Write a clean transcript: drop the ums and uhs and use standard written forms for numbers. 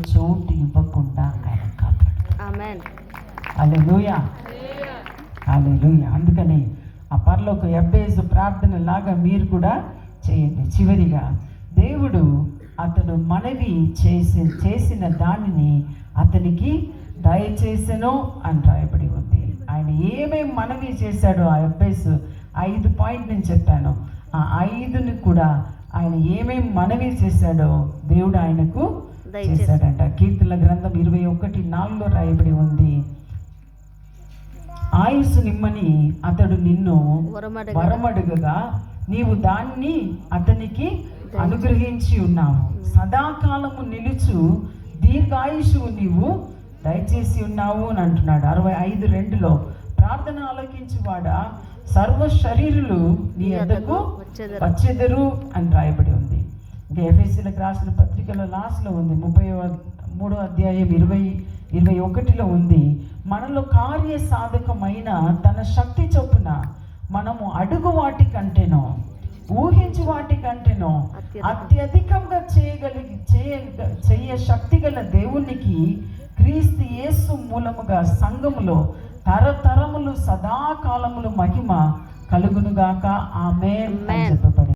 చోటు ఇవ్వకుండా ఆయన కాపాడు. ఆమేన్. హల్లెలూయా, హల్లెలూయా. అందుకని ఆ పరలోక ఎబ్బేసు ప్రార్థన లాగా మీరు కూడా చేయండి. చివరిగా దేవుడు అతడు మనవి చేసిన దానిని అతనికి దయచేసెను అని రాయబడి ఉంది. ఆయన ఏమేమి మనవి చేశాడో ఆ ఎబ్బేసు 5 పాయింట్ నేను చెప్పాను. ఆ 5ని కూడా ఆయన ఏమేమి మనవి చేశాడో దేవుడు ఆయనకు చేశాడంట. కీర్తనల గ్రంథం 21:4 రాయబడి ఉంది, ఆయుస్సు నిమ్మని అతడు నిన్ను వరమడుగగా నీవు దాన్ని అతనికి అనుగ్రహించి ఉన్నావు. సదాకాలము నిలుచు దీర్ఘాయుషువు నీవు దయచేసి ఉన్నావు అని అంటున్నాడు. 65:2 ప్రార్థన ఆలకించువాడా సర్వ శరీరులు నీ వద్దకు వచ్చెదరు అని రాయబడి ఉంది. ఇంకా ఎఫెసీయులకు రాసిన పత్రికలో లాస్ట్లో ఉంది, 33వ అధ్యాయం 20-21 ఉంది, మనలో కార్య సాధకమైన తన శక్తి చొప్పున మనము అడుగు వాటి కంటేనో ఊహించు వాటి కంటేనో అత్యధికంగా చేయ శక్తి గల దేవునికి క్రీస్తు యేసు మూలముగా సంఘములో తరతరములు సదాకాలములు మహిమ కలుగునుగాక. ఆమేన్ అని చెప్పు.